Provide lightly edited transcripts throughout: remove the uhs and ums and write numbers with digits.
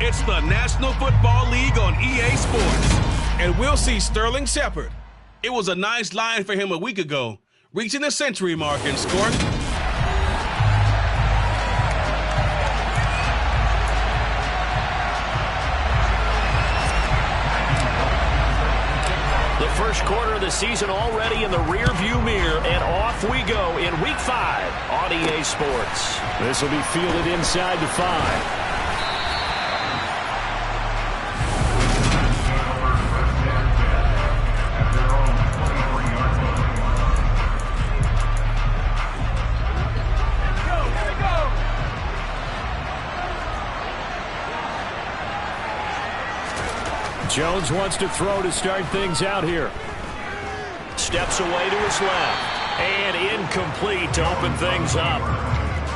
It's the National Football League on EA Sports. And we'll see Sterling Shepard. It was a nice line for him a week ago, reaching the century mark and scoring. The first quarter of the season already in the rearview mirror, and off we go in Week 5 on EA Sports. This will be fielded inside the 5. Jones wants to throw to start things out here. Steps away to his left. And incomplete to open things up.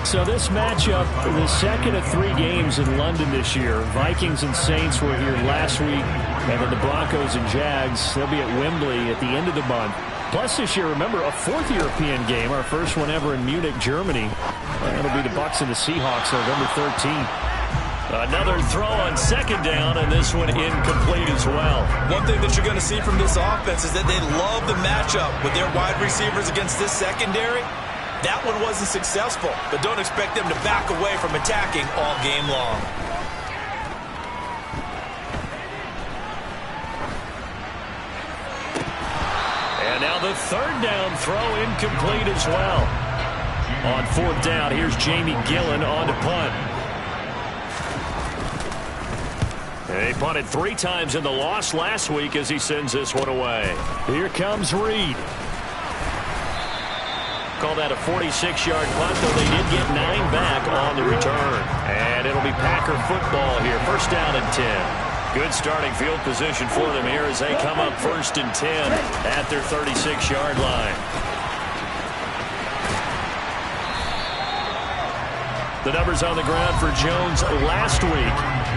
So this matchup, the second of 3 games in London this year. Vikings and Saints were here last week. And then the Broncos and Jags, they'll be at Wembley at the end of the month. Plus this year, remember, a 4th European game, our first one ever in Munich, Germany. That'll be the Bucs and the Seahawks November 13th. Another throw on second down, and this one incomplete as well. One thing that you're going to see from this offense is that they love the matchup with their wide receivers against this secondary. That one wasn't successful, but don't expect them to back away from attacking all game long. And now the third down throw incomplete as well. On 4th down, here's Jamie Gillen on to punt. They punted 3 times in the loss last week as he sends this one away. Here comes Reed. Call that a 46-yard punt, though they did get 9 back on the return. And it'll be Packer football here. First down and 10. Good starting field position for them here as they come up 1st and 10 at their 36-yard line. The numbers on the ground for Jones last week.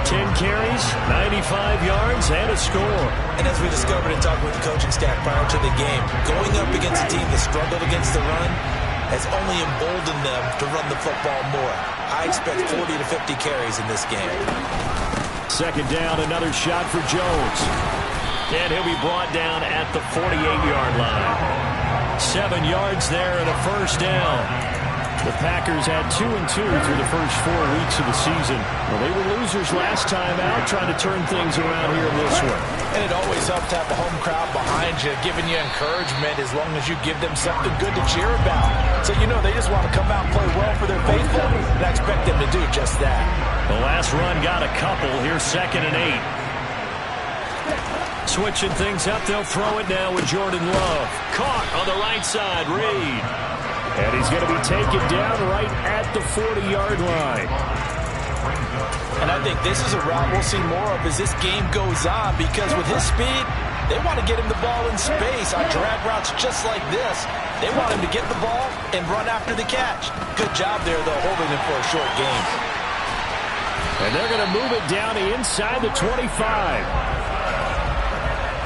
10 carries, 95 yards, and a score. And as we discovered in talking with the coaching staff prior to the game, going up against a team that struggled against the run has only emboldened them to run the football more. I expect 40 to 50 carries in this game. Second down, another shot for Jones. And he'll be brought down at the 48-yard line. 7 yards there and a first down. The Packers had 2-2 through the first 4 weeks of the season. Well, they were losers last time out, trying to turn things around here in this one. And it always helps to have the home crowd behind you, giving you encouragement as long as you give them something good to cheer about. So, you know, they just want to come out and play well for their faithful, and I expect them to do just that. The last run got a couple. Here's 2nd and 8. Switching things up, they'll throw it now with Jordan Love. Caught on the right side, Reed. And he's going to be taken down right at the 40-yard line. And I think this is a route we'll see more of as this game goes on, because with his speed, they want to get him the ball in space on drag routes just like this. They want him to get the ball and run after the catch. Good job there, though, holding him for a short gain. And they're going to move it down inside the 25.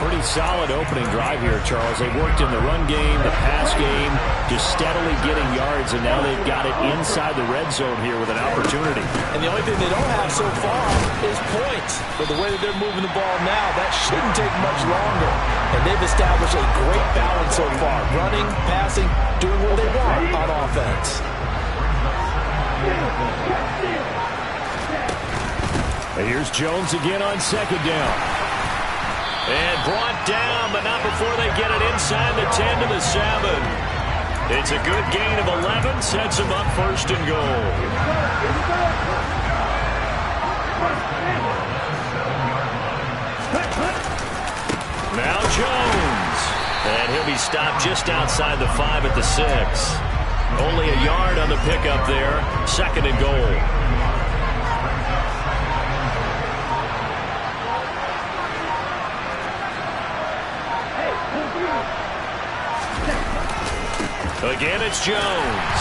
Pretty solid opening drive here, Charles. They worked in the run game, the pass game, just steadily getting yards, and now they've got it inside the red zone here with an opportunity. And the only thing they don't have so far is points. But the way that they're moving the ball now, that shouldn't take much longer. And they've established a great balance so far. Running, passing, doing what they want on offense. And here's Jones again on second down. And brought down, but not before they get it inside the 10 to the 7. It's a good gain of 11, sets them up 1st and goal. Now Jones. And he'll be stopped just outside the 5 at the 6. Only a yard on the pickup there, 2nd and goal. Again, it's Jones.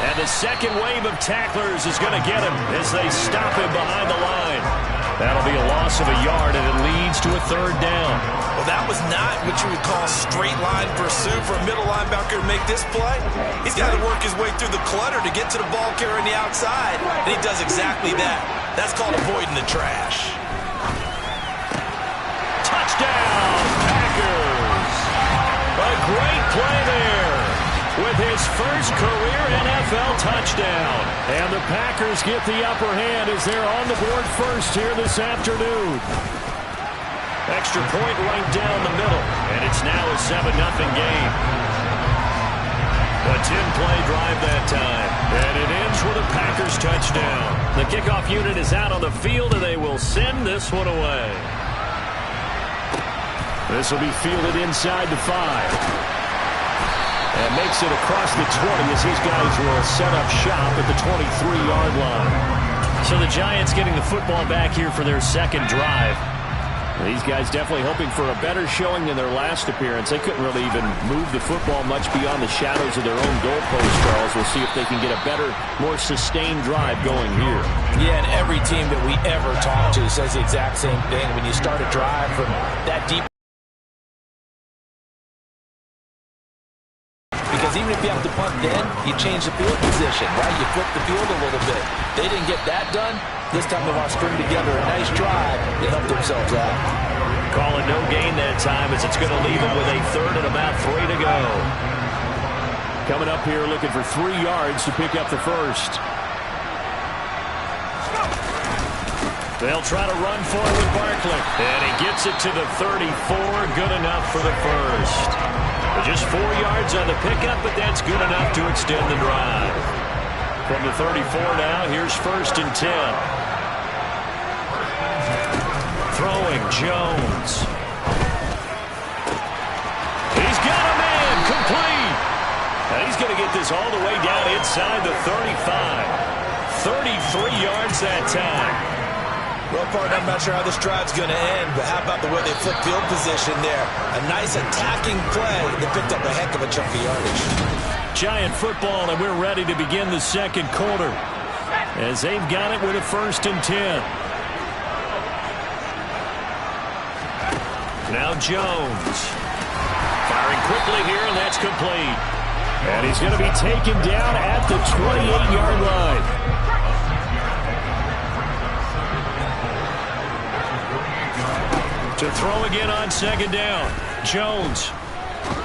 And the second wave of tacklers is going to get him as they stop him behind the line. That'll be a loss of a yard, and it leads to a 3rd down. Well, that was not what you would call straight line pursuit for a middle linebacker to make this play. He's got to work his way through the clutter to get to the ball carrier on the outside, and he does exactly that. That's called avoiding the trash. Touchdown, Packers. A great play there with his first career NFL touchdown. And the Packers get the upper hand as they're on the board first here this afternoon. Extra point right down the middle, and it's now a 7-0 game. A 10-play drive that time, and it ends with a Packers touchdown. The kickoff unit is out on the field, and they will send this one away. This will be fielded inside the 5. And makes it across the 20 as these guys will set up shop at the 23-yard line. So the Giants getting the football back here for their second drive. These guys definitely hoping for a better showing than their last appearance. They couldn't really even move the football much beyond the shadows of their own goalpost, Charles. We'll see if they can get a better, more sustained drive going here. Yeah, and every team that we ever talk to says the exact same thing. When you start a drive from that deep, because even if you have to punt then, you change the field position, right? You flip the field a little bit. They didn't get that done. This time they want to string together a nice drive to help themselves out. Calling no gain that time as it's going to leave them with a third and about 3 to go. Coming up here looking for 3 yards to pick up the first. They'll try to run for it with Barkley. And he gets it to the 34. Good enough for the first. Just 4 yards on the pickup, but that's good enough to extend the drive. From the 34 now, here's 1st and 10. Throwing Jones. He's got a man complete. And he's going to get this all the way down inside the 35. 33 yards that time. Well, partner, I'm not sure how this drive's going to end, but how about the way they flip field position there? A nice attacking play that picked up a heck of a chunk of yardage. Giant football, and we're ready to begin the second quarter as they've got it with a 1st and 10. Now Jones. Firing quickly here, and that's complete. And he's going to be taken down at the 28-yard line. To throw again on 2nd down. Jones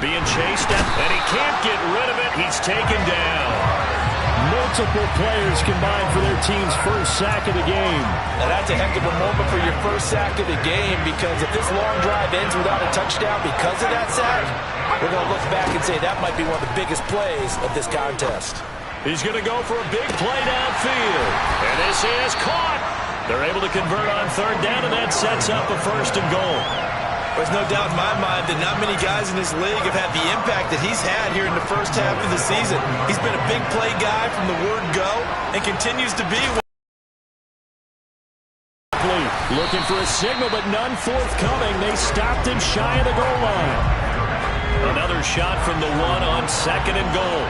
being chased at, and he can't get rid of it. He's taken down. Multiple players combined for their team's first sack of the game. Now that's a heck of a moment for your first sack of the game, because if this long drive ends without a touchdown because of that sack, we're going to look back and say that might be one of the biggest plays of this contest. He's going to go for a big play downfield. And this is caught. They're able to convert on 3rd down, and that sets up a 1st and goal. There's no doubt in my mind that not many guys in this league have had the impact that he's had here in the first half of the season. He's been a big play guy from the word go and continues to be one. Looking for a signal, but none forthcoming. They stopped him shy of the goal line. Another shot from the 1 on 2nd and goal.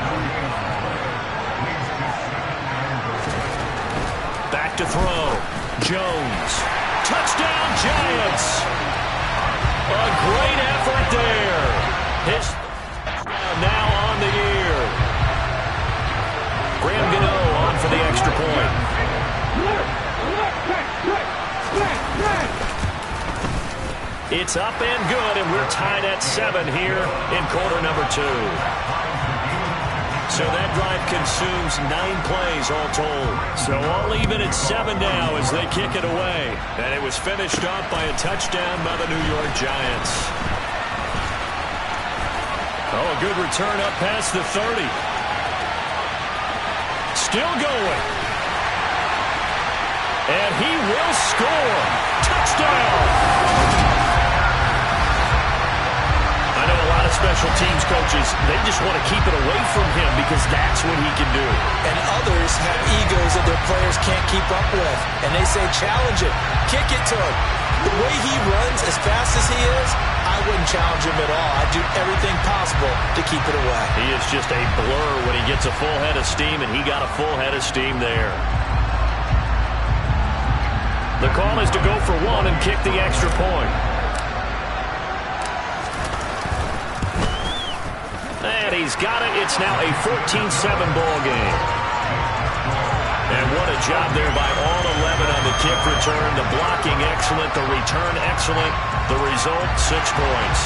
Back to throw. Jones. Touchdown, Giants. A great effort there. His touchdown now on the year. Graham Gano on for the extra point. It's up and good, and we're tied at 7 here in quarter number 2. So that drive consumes 9 plays all told. So all even at 7 now as they kick it away. And it was finished off by a touchdown by the New York Giants. Oh, a good return up past the 30. Still going. And he will score. Touchdown. I know a lot of special teams coaches, they just want to keep it away from him because that's what he can do. And others have egos that their players can't keep up with. And they say, challenge him, kick it to him. The way he runs, as fast as he is, I wouldn't challenge him at all. I'd do everything possible to keep it away. He is just a blur when he gets a full head of steam, and he got a full head of steam there. The call is to go for 1 and kick the extra point. And he's got it. It's now a 14-7 ball game. And what a job there by all 11 on the kick return. The blocking excellent. The return excellent. The result, 6 points.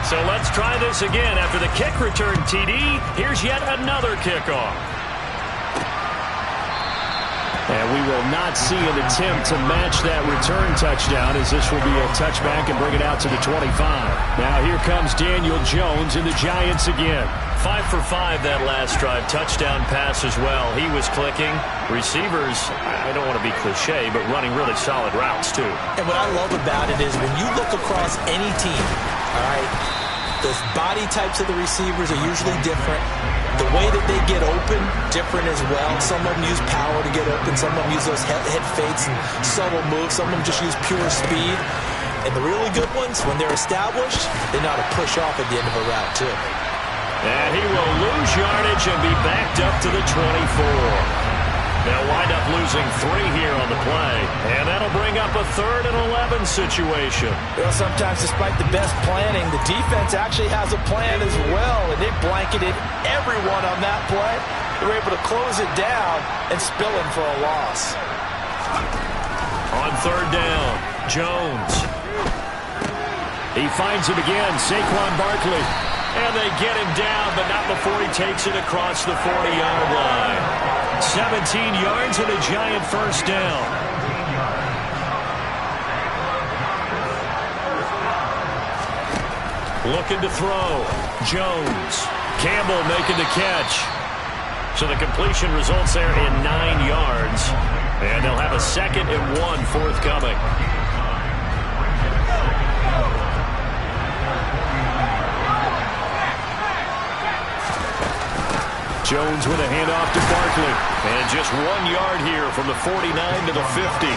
So let's try this again. After the kick return TD, here's yet another kickoff. And we will not see an attempt to match that return touchdown, as this will be a touchback and bring it out to the 25. Now here comes Daniel Jones and the Giants again. 5 for 5 that last drive. Touchdown pass as well. He was clicking. Receivers, I don't want to be cliche, but running really solid routes too. And what I love about it is when you look across any team, all right, the body types of the receivers are usually different. The way that they get open, different as well. Some of them use power to get open. Some of them use those head fakes and subtle moves. Some of them just use pure speed. And the really good ones, when they're established, they know how to push off at the end of a route too. And he will lose yardage and be backed up to the 24. They'll wind up losing 3 here on the play. And that'll bring up a 3rd and 11 situation. Well, sometimes despite the best planning, the defense actually has a plan as well. And they blanketed everyone on that play. They were able to close it down and spill him for a loss. On 3rd down, Jones. He finds him again, Saquon Barkley. And they get him down, but not before he takes it across the 40-yard line. 17 yards and a Giant first down. Looking to throw. Jones. Campbell making the catch. So the completion results there in 9 yards. And they'll have a 2nd and 1 forthcoming. Jones with a handoff to Barkley. And just 1 yard here from the 49 to the 50.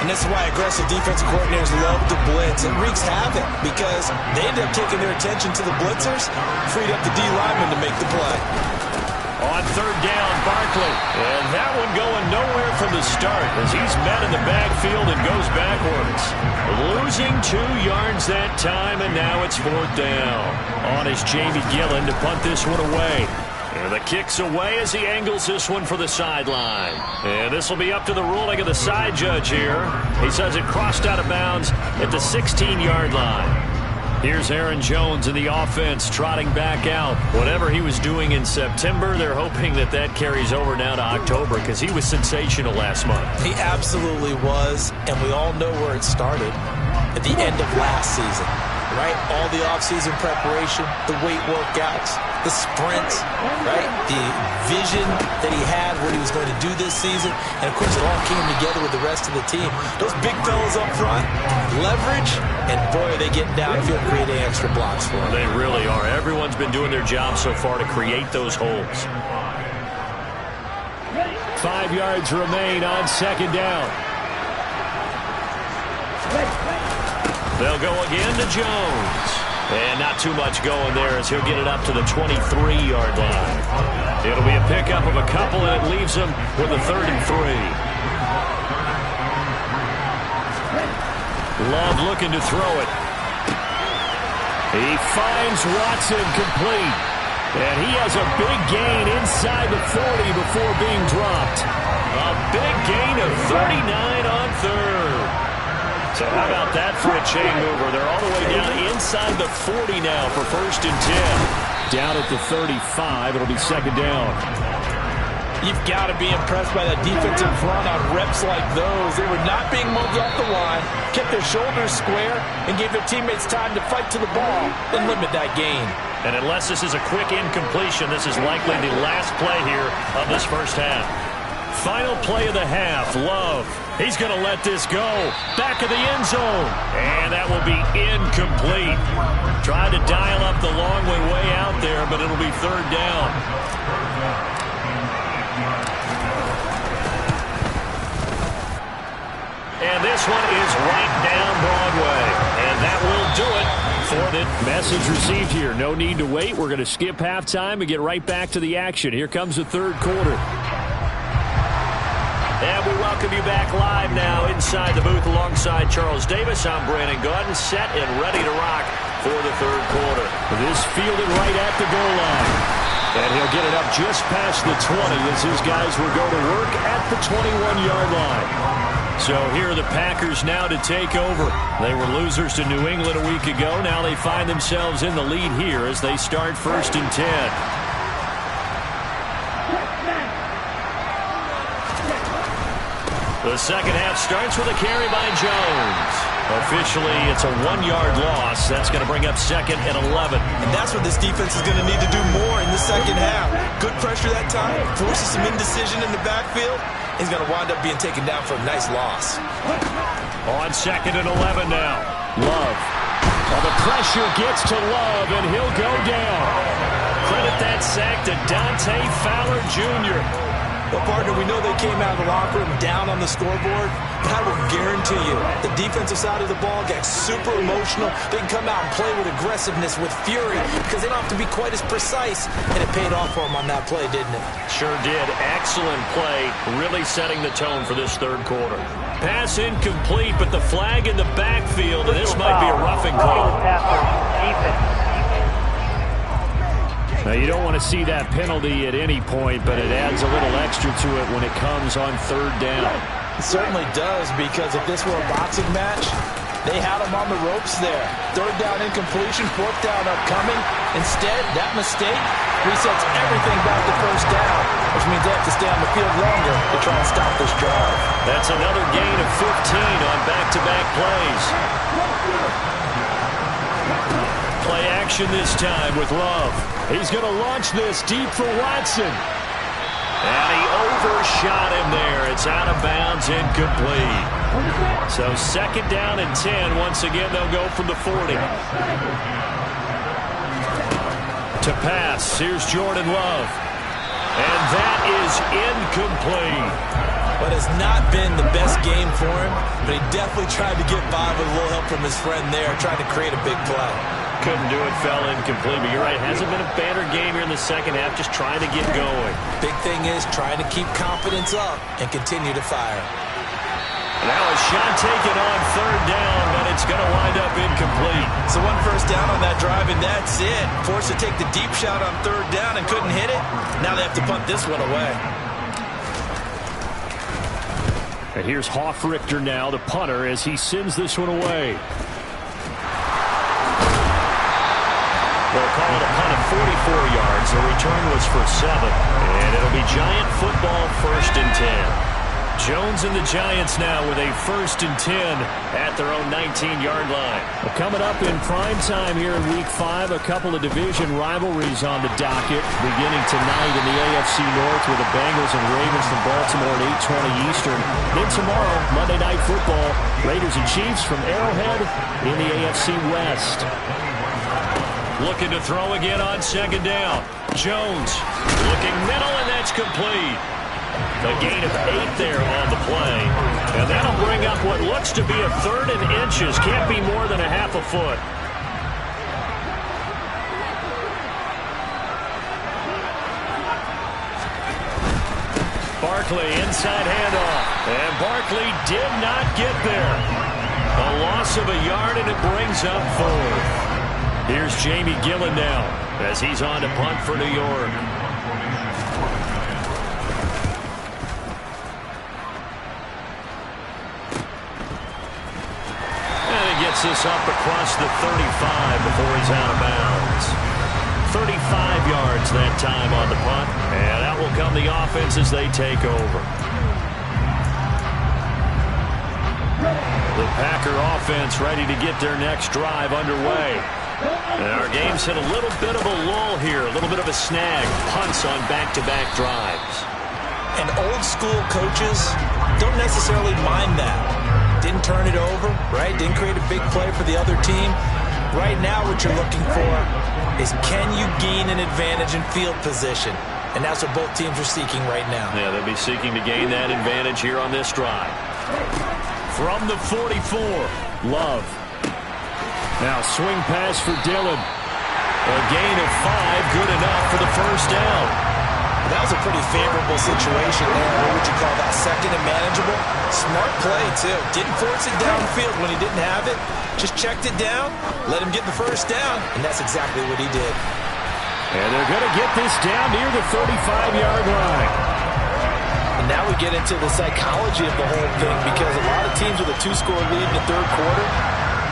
And this is why aggressive defensive coordinators love to blitz. It wreaks havoc because they end up taking their attention to the blitzers, freed up the D lineman to make the play. On 3rd down, Barkley. And that one going nowhere from the start as he's met in the backfield and goes backwards. Losing 2 yards that time, and now it's 4th down. On is Jamie Gillen to punt this one away. And the kick's away as he angles this one for the sideline. And this will be up to the ruling of the side judge here. He says it crossed out of bounds at the 16-yard line. Here's Aaron Jones in the offense trotting back out. Whatever he was doing in September, they're hoping that that carries over now to October because he was sensational last month. He absolutely was, and we all know where it started at the end of last season. Right? All the offseason preparation, the weight workouts, the sprints, right? The vision that he had, what he was going to do this season. And, of course, it all came together with the rest of the team. Those big fellas up front, leverage, and, boy, are they getting downfield creating extra blocks for them. They really are. Everyone's been doing their job so far to create those holes. 5 yards remain on 2nd down. They'll go again to Jones. And not too much going there as he'll get it up to the 23-yard line. It'll be a pickup of a couple, and it leaves him with a 3rd and 3. Love looking to throw it. He finds Watson complete. And he has a big gain inside the 40 before being dropped. A big gain of 39 on 3rd. So how about that for a chain mover? They're all the way down inside the 40 now for 1st and 10. Down at the 35, it'll be 2nd down. You've got to be impressed by that defensive front on reps like those. They were not being moved off the line, kept their shoulders square, and gave their teammates time to fight to the ball and limit that gain. And unless this is a quick incompletion, this is likely the last play here of this first half. Final play of the half, Love. He's going to let this go. Back of the end zone. And that will be incomplete. Tried to dial up the long way out there, but it'll be 3rd down. And this one is right down Broadway. And that will do it for the message received here. No need to wait. We're going to skip halftime and get right back to the action. Here comes the 3rd quarter. And we welcome you back live now inside the booth alongside Charles Davis. I'm Brandon Gordon, set and ready to rock for the 3rd quarter. This fielded right at the goal line. And he'll get it up just past the 20 as his guys will go to work at the 21-yard line. So here are the Packers now to take over. They were losers to New England a week ago. Now they find themselves in the lead here as they start 1st and 10. The second half starts with a carry by Jones. Officially, it's a 1-yard loss. That's going to bring up 2nd and 11. And that's what this defense is going to need to do more in the second half. Good pressure that time, forces some indecision in the backfield. He's going to wind up being taken down for a nice loss. On 2nd and 11 now. Love. Well, the pressure gets to Love, and he'll go down. Credit that sack to Dante Fowler Jr. Well, partner, we know they came out of the locker room down on the scoreboard, but I will guarantee you the defensive side of the ball gets super emotional. They can come out and play with aggressiveness, with fury, because they don't have to be quite as precise, and it paid off for them on that play, didn't it? Sure did. Excellent play, really setting the tone for this third quarter. Pass incomplete, but the flag in the backfield, and this might be a roughing call. Now, you don't want to see that penalty at any point, but it adds a little extra to it when it comes on 3rd down. It certainly does, because if this were a boxing match, they had him on the ropes there. 3rd down incompletion, 4th down upcoming. Instead, that mistake resets everything back to 1st down, which means they have to stay on the field longer to try and stop this drive. That's another gain of 15 on back-to-back plays. Play action this time with Love. He's going to launch this deep for Watson. And he overshot him there. It's out of bounds, incomplete. So 2nd down and 10. Once again, they'll go from the 40. To pass, here's Jordan Love. And that is incomplete. But it's not been the best game for him, but he definitely tried to get by with a little help from his friend there, trying to create a big play. Couldn't do it, fell incomplete. But you're right, hasn't been a banner game here in the second half, just trying to get going. Big thing is trying to keep confidence up and continue to fire. Now a shot taken on 3rd down, but it's going to wind up incomplete. So 1 first down on that drive, and that's it. Forced to take the deep shot on 3rd down and couldn't hit it. Now they have to punt this one away. And here's Hoffrichter now, the punter, as he sends this one away. They'll call it a punt of 44 yards. The return was for 7. And it'll be Giant football, 1st and 10. Jones and the Giants now with a 1st and 10 at their own 19-yard line. Well, coming up in prime time here in Week 5, a couple of division rivalries on the docket. Beginning tonight in the AFC North with the Bengals and Ravens from Baltimore at 8:20 Eastern. Then tomorrow, Monday Night Football, Raiders and Chiefs from Arrowhead in the AFC West. Looking to throw again on 2nd down. Jones looking middle, and that's complete. A gain of 8 there on the play. And that'll bring up what looks to be a 3rd and inches. Can't be more than a half a foot. Barkley inside handoff. And Barkley did not get there. A loss of a yard, and it brings up 4th. Here's Jamie Gillen now as he's on to punt for New York. And he gets this up across the 35 before he's out of bounds. 35 yards that time on the punt. And out will come the offense as they take over. The Packer offense ready to get their next drive underway. And our game's hit a little bit of a lull here, a little bit of a snag. Punts on back-to-back drives. And old school coaches don't necessarily mind that. Didn't turn it over, right? Didn't create a big play for the other team. Right now what you're looking for is, can you gain an advantage in field position? And that's what both teams are seeking right now. Yeah, they'll be seeking to gain that advantage here on this drive. From the 44, Love. Now swing pass for Dillon. A gain of 5, good enough for the 1st down. That was a pretty favorable situation there. What would you call that? 2nd and manageable? Smart play, too. Didn't force it downfield when he didn't have it. Just checked it down, let him get the 1st down, and that's exactly what he did. And they're going to get this down near the 35-yard line. And now we get into the psychology of the whole thing, because a lot of teams with a 2-score lead in the third quarter,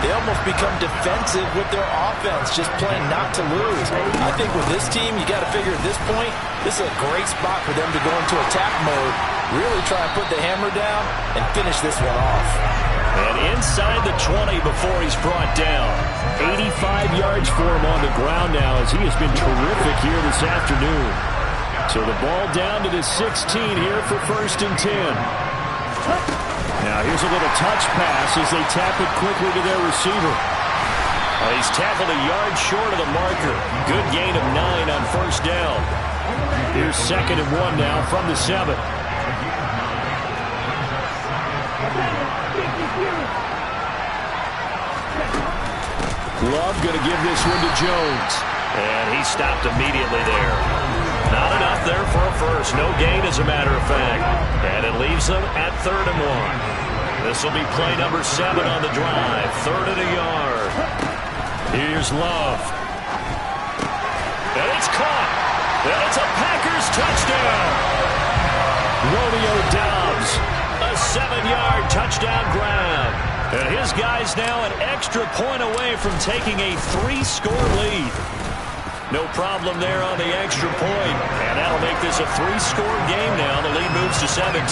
they almost become defensive with their offense, just playing not to lose. I think with this team, you got to figure at this point, this is a great spot for them to go into attack mode, really try and put the hammer down and finish this one off. And inside the 20 before he's brought down. 85 yards for him on the ground now, as he has been terrific here this afternoon. So the ball down to the 16 here for 1st and 10. Now here's a little touch pass as they tap it quickly to their receiver. He's tackled a yard short of the marker. Good gain of 9 on 1st down. Here's 2nd and 1 now from the 7. Love going to give this one to Jones. And he stopped immediately there. Not enough there for a first. No gain, as a matter of fact. And it leaves them at 3rd and 1. This will be play number 7 on the drive. 3rd and a yard. Here's Love. And it's caught. And it's a Packers touchdown. Romeo Doubs. A 7-yard touchdown grab. And his guy's now an extra point away from taking a 3-score lead. No problem there on the extra point. And that'll make this a 3-score game now. The lead moves to 17.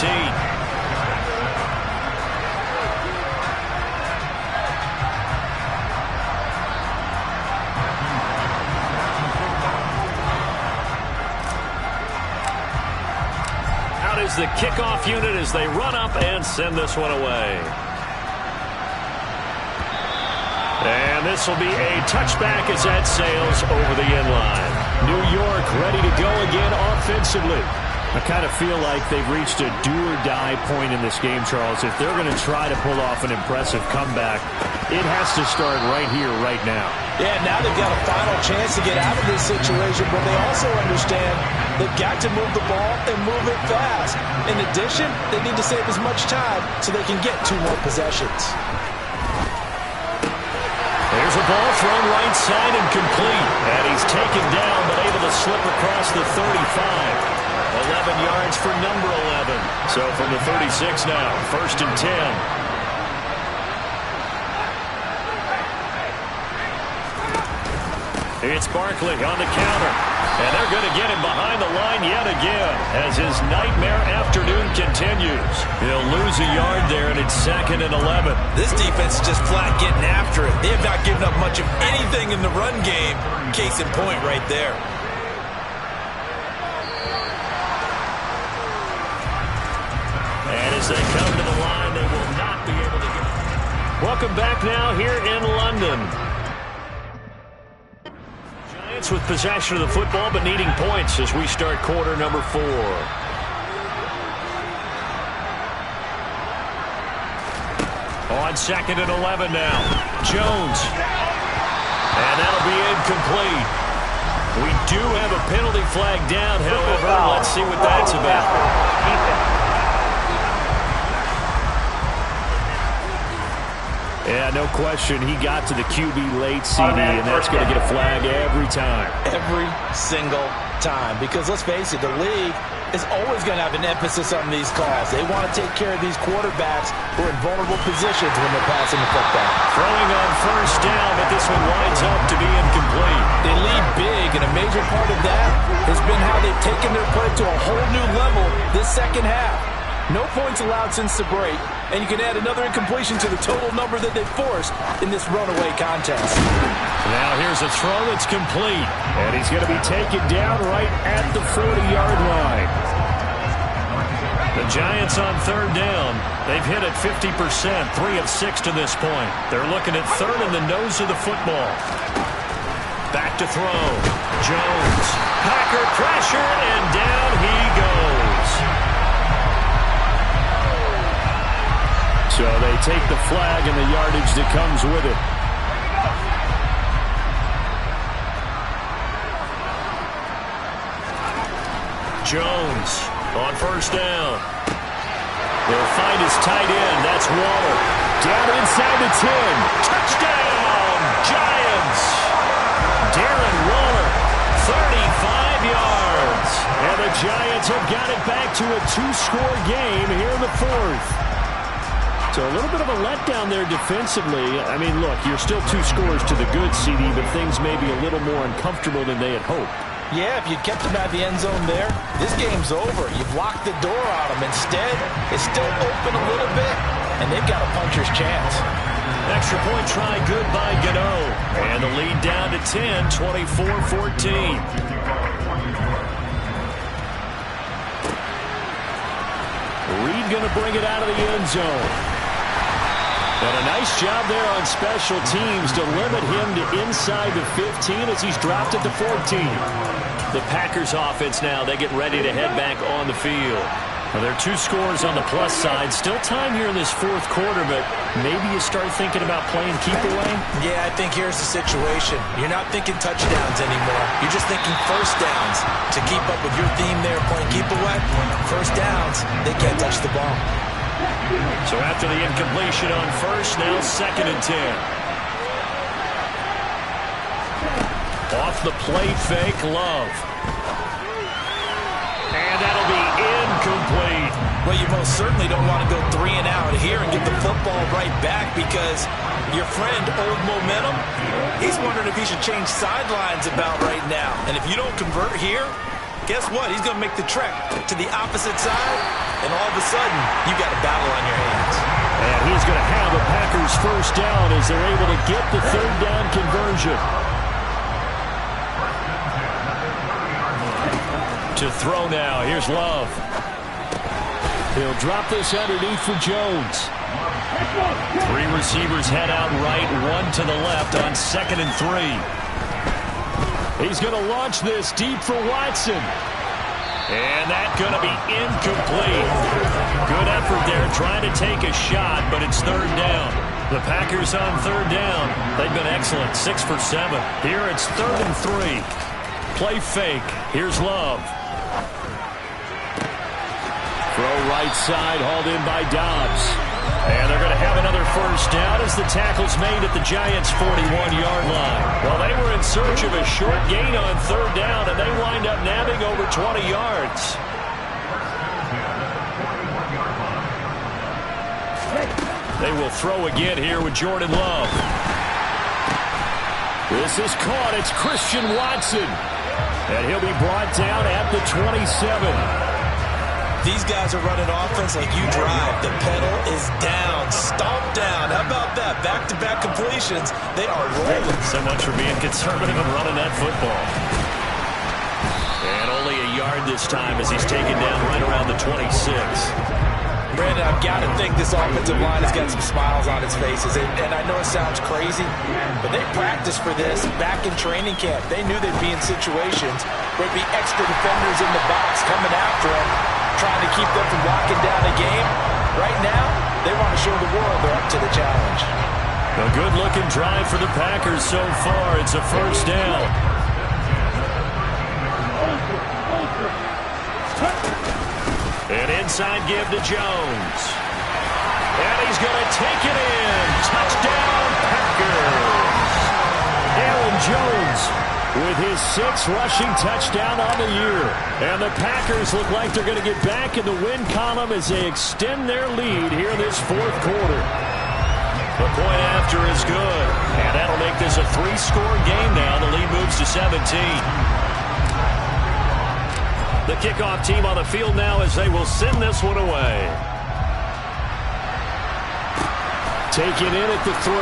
Out is the kickoff unit as they run up and send this one away. And this will be a touchback as that sails over the end line. New York ready to go again offensively. I kind of feel like they've reached a do-or-die point in this game, Charles. If they're going to try to pull off an impressive comeback, it has to start right here, right now. Yeah, now they've got a final chance to get out of this situation, but they also understand they've got to move the ball and move it fast. In addition, they need to save as much time so they can get 2 more possessions. There's a ball thrown right side and complete. And he's taken down but able to slip across the 35. 11 yards for number 11. So from the 36 now, 1st and 10. It's Barkley on the counter. And they're going to get him behind the line yet again as his nightmare afternoon continues. He'll lose a yard there, and it's 2nd and 11. This defense is just flat getting after it. They have not given up much of anything in the run game. Case in point right there. And as they come to the line, they will not be able to get. Welcome back now here in London. With possession of the football but needing points as we start quarter number 4. On 2nd and 11 now. Jones. And that'll be incomplete. We do have a penalty flag down, however. Let's see what that's about. Yeah, no question. He got to the QB late, CD, and that's going to get a flag every time. Every single time. Because let's face it, the league is always going to have an emphasis on these calls. They want to take care of these quarterbacks who are in vulnerable positions when they're passing the football. Throwing on 1st down, but this one winds up to be incomplete. They lead big, and a major part of that has been how they've taken their play to a whole new level this second half. No points allowed since the break, and you can add another incompletion to the total number that they've forced in this runaway contest. Now here's a throw that's complete, and he's going to be taken down right at the 40-yard line. The Giants on 3rd down. They've hit it 50%, 3 of 6 to this point. They're looking at 3rd in the nose of the football. Back to throw. Jones. Packer pressure, and down he goes. So they take the flag and the yardage that comes with it. Jones on 1st down. They'll find his tight end. That's Waller. Down inside the 10. Touchdown, Giants. Darren Waller, 35 yards. And the Giants have got it back to a two-score game here in the fourth. So a little bit of a letdown there defensively. I mean, look, you're still 2 scores to the good, CD, but things may be a little more uncomfortable than they had hoped. Yeah, if you kept them at the end zone there, this game's over. You've locked the door on them. Instead, it's still open a little bit, and they've got a puncher's chance. Extra point try good by Gano. And the lead down to 10, 24-14. Reed going to bring it out of the end zone. And a nice job there on special teams to limit him to inside the 15 as he's dropped it to 14. The Packers offense now, they get ready to head back on the field. Well, there are 2 scores on the plus side. Still time here in this fourth quarter, but maybe you start thinking about playing keep away? Yeah, I think here's the situation. You're not thinking touchdowns anymore. You're just thinking first downs. To keep up with your theme there, playing keep away, first downs, they can't touch the ball. So after the incompletion on first, now 2nd and 10. Off the play fake, Love. And that'll be incomplete. Well, you most certainly don't want to go 3 and out here and get the football right back because your friend, Old Momentum, he's wondering if he should change sidelines about right now. And if you don't convert here, guess what? He's going to make the trek to the opposite side, and all of a sudden, you got a battle on your hands. And he's going to have a Packers first down as they're able to get the 3rd down conversion. To throw now. Here's Love. He'll drop this underneath for Jones. 3 receivers head out right, 1 to the left on 2nd and 3. He's going to launch this deep for Watson. And that's going to be incomplete. Good effort there trying to take a shot, but it's 3rd down. The Packers on 3rd down. They've been excellent, 6 for 7. Here it's 3rd and 3. Play fake. Here's Love. Throw right side, hauled in by Dobbs. And they're going to have another first down as the tackle's made at the Giants' 41-yard line. Well, they were in search of a short gain on 3rd down, and they wind up nabbing over 20 yards. They will throw again here with Jordan Love. This is caught. It's Christian Watson. And he'll be brought down at the 27. These guys are running offense like you drive. The pedal is down, stomped down. How about that? Back-to-back completions. They are rolling. So much for being conservative and running that football. And only a yard this time as he's taken down right around the 26. Brandon, I've got to think this offensive line has got some smiles on its faces. And I know it sounds crazy, but they practiced for this back in training camp. They knew they'd be in situations where there'd be extra defenders in the box coming after them, trying to keep them from locking down the game. Right now, they want to show the world they're up to the challenge. A good-looking drive for the Packers so far. It's a first down. An inside give to Jones. And he's going to take it in. Touchdown, Packers. Aaron Jones with his 6th rushing touchdown on the year. And the Packers look like they're going to get back in the win column as they extend their lead here in this fourth quarter. The point after is good. And that'll make this a 3-score game now. The lead moves to 17. The kickoff team on the field now as they will send this one away. Taken in at the 3.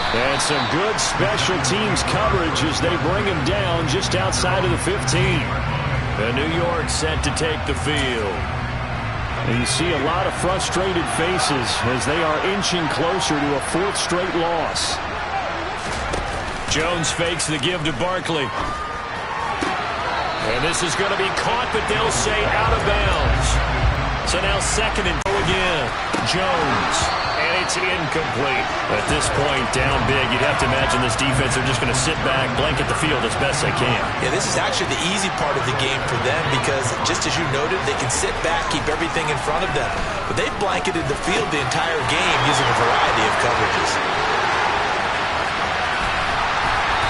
And some good special teams coverage as they bring him down just outside of the 15. And New York set to take the field. And you see a lot of frustrated faces as they are inching closer to a 4th straight loss. Jones fakes the give to Barkley. And this is going to be caught, but they'll say out of bounds. So now 2nd and 2 again. Jones. And it's incomplete. At this point, down big, you'd have to imagine this defense are just going to sit back, blanket the field as best they can. Yeah, this is actually the easy part of the game for them because, just as you noted, they can sit back, keep everything in front of them. But they've blanketed the field the entire game using a variety of coverages.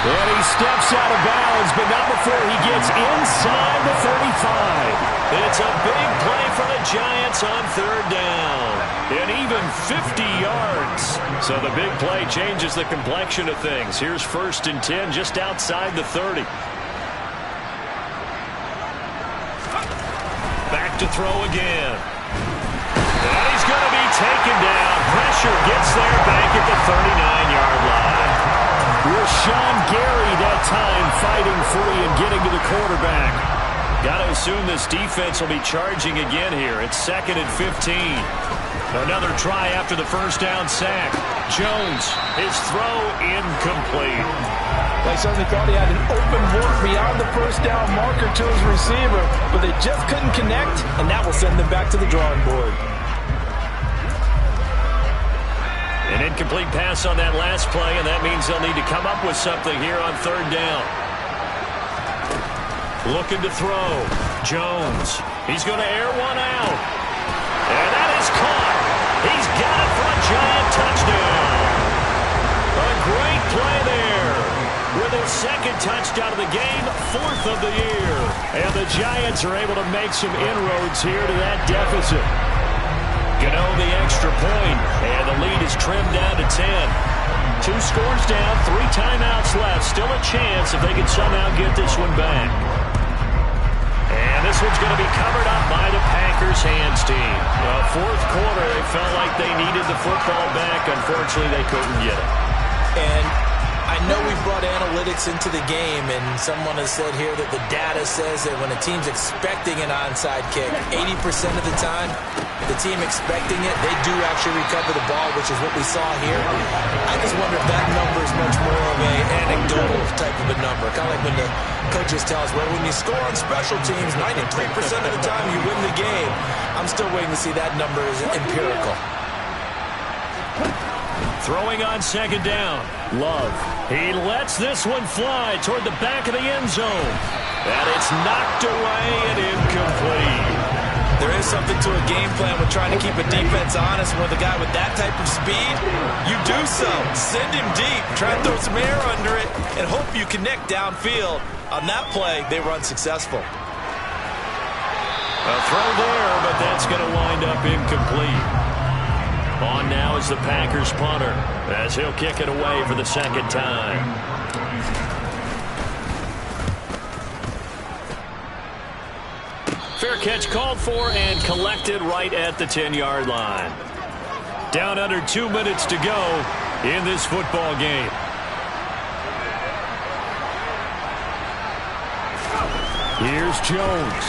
And he steps out of bounds, but not before he gets inside the 35. It's a big play for the Giants on third down. And even 50 yards. So the big play changes the complexion of things. Here's 1st and 10 just outside the 30. Back to throw again. And he's going to be taken down. Pressure gets there back at the 39-yard line. Rashawn Gary that time fighting free and getting to the quarterback. Got to assume this defense will be charging again here. It's 2nd and 15. Another try after the first down sack. Jones, his throw incomplete. They certainly thought he had an open look beyond the first down marker to his receiver, but they just couldn't connect, and that will send them back to the drawing board. An incomplete pass on that last play, and that means they'll need to come up with something here on third down. Looking to throw. Jones. He's going to air one out. And that is caught. He's got it for a Giant touchdown. A great play there. With his 2nd touchdown of the game, 4th of the year. And the Giants are able to make some inroads here to that deficit. Gano the extra point, and the lead is trimmed down to 10. 2 scores down, 3 timeouts left. Still a chance if they can somehow get this one back. And this one's going to be covered up by the Packers hands team. Fourth quarter, they felt like they needed the football back. Unfortunately, they couldn't get it. And I know we brought analytics into the game, and someone has said here that the data says that when a team's expecting an onside kick, 80% of the time, the team expecting it, they do actually recover the ball, which is what we saw here. I just wonder if that number is much more of an anecdotal type of a number. Kind of like when the coaches tell us, well, when you score on special teams, 93% of the time you win the game. I'm still waiting to see that number is empirical. Throwing on 2nd down. Love. He lets this one fly toward the back of the end zone. And it's knocked away and incomplete. There is something to a game plan with trying to keep a defense honest. With a guy with that type of speed, you do so. Send him deep. Try and throw some air under it and hope you connect downfield. On that play, they were unsuccessful. A throw there, but that's going to wind up incomplete. On now is the Packers punter as he'll kick it away for the 2nd time. Fair catch called for and collected right at the 10-yard line. Down under 2 minutes to go in this football game. Here's Jones.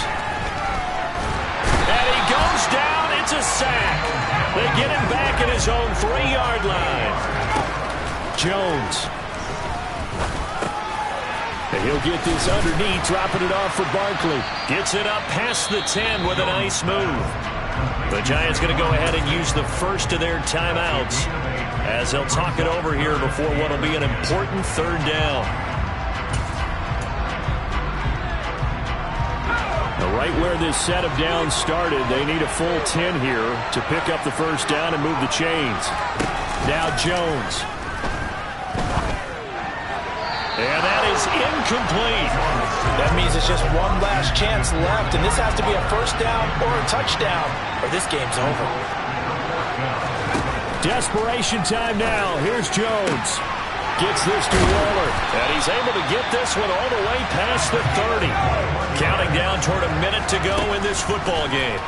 And he goes down. It's a sack. They get him back at his own 3-yard line. Jones. And he'll get this underneath, dropping it off for Barkley. Gets it up past the 10 with a nice move. The Giants going to go ahead and use the first of their timeouts as they'll talk it over here before what will be an important third down. Now, right where this set of downs started, they need a full 10 here to pick up the first down and move the chains. Now Jones. And that is incomplete. That means it's just one last chance left, and this has to be a first down or a touchdown, or this game's over. Desperation time now. Here's Jones. Gets this to Waller. And he's able to get this one all the way past the 30. Counting down toward a minute to go in this football game.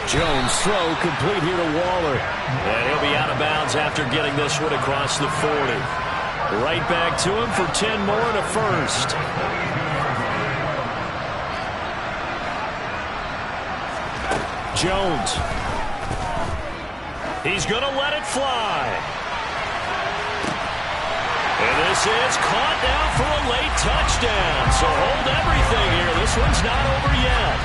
Jones throw complete here to Waller. And he'll be out of bounds after getting this one across the 40. Right back to him for 10 more and a first. Jones. He's going to let it fly. And this is caught now for a late touchdown. So hold everything here. This one's not over yet.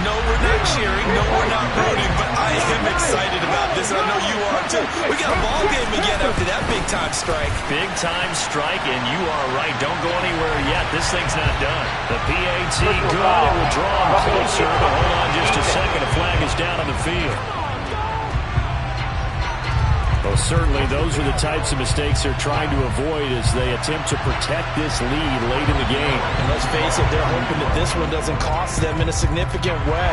No, we're not cheering. No, we're not rooting. But I am excited about this. I know you are, too. We got a ball game again after that big-time strike. Big-time strike, and you are right. Don't go anywhere yet. This thing's not done. The PAT good. It will draw him closer, but hold on just a second. A flag is down on the field. A Well, certainly those are the types of mistakes they're trying to avoid as they attempt to protect this lead late in the game. And let's face it, they're hoping that this one doesn't cost them in a significant way.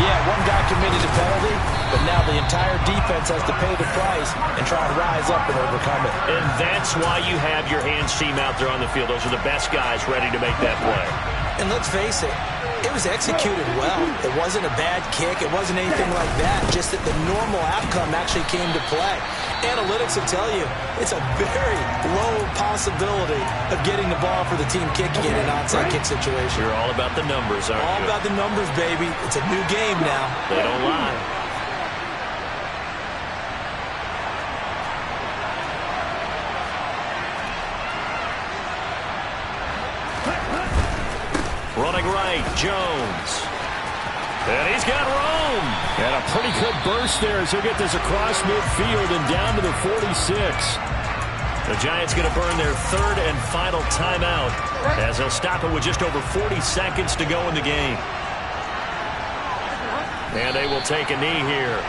Yeah, one guy committed a penalty, but now the entire defense has to pay the price and try and rise up and overcome it. And that's why you have your hands team out there on the field. Those are the best guys ready to make that play. And let's face it, it was executed well. It wasn't a bad kick. It wasn't anything like that. Just that the normal outcome actually came to play. Analytics will tell you it's a very low possibility of getting the ball for the team kicking in an onside kick situation. You're all about the numbers, aren't you? All about the numbers, baby. It's a new game now. They don't lie. Running right, Jones. And he's got room. And a pretty good burst there as he'll get this across midfield and down to the 46. The Giants going to burn their third and final timeout as they'll stop it with just over 40 seconds to go in the game. And they will take a knee here.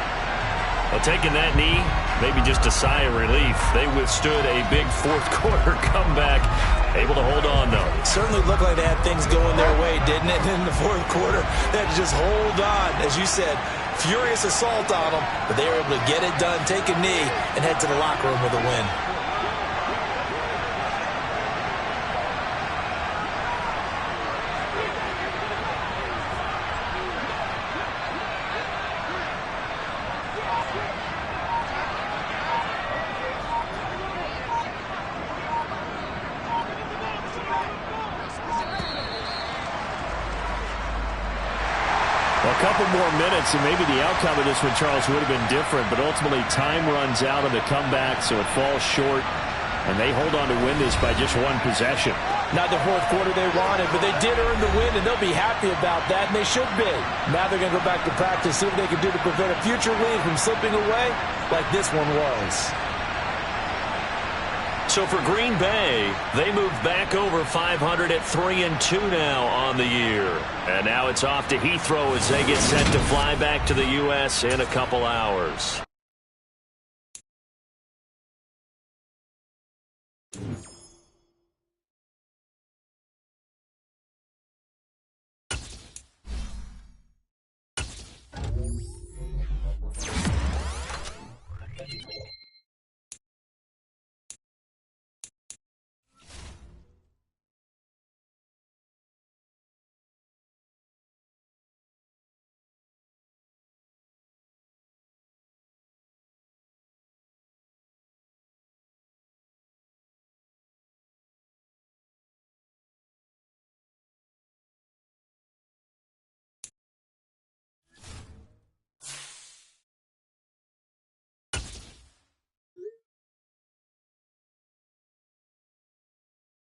Well, taking that knee, maybe just a sigh of relief. They withstood a big fourth quarter comeback. Able to hold on, though. It certainly looked like they had things going their way, didn't it? In the fourth quarter, they had to just hold on. As you said, furious assault on them, but they were able to get it done, take a knee, and head to the locker room with a win. A couple more minutes, and maybe the outcome of this one, Charles, would have been different, but ultimately time runs out on the comeback, so it falls short, and they hold on to win this by just one possession. Not the fourth quarter they wanted, but they did earn the win, and they'll be happy about that, and they should be. Now they're going to go back to practice, see what they can do to prevent a future lead from slipping away like this one was. So for Green Bay, they moved back over 500 at 3-2 now on the year. And now it's off to Heathrow as they get set to fly back to the U.S. in a couple hours.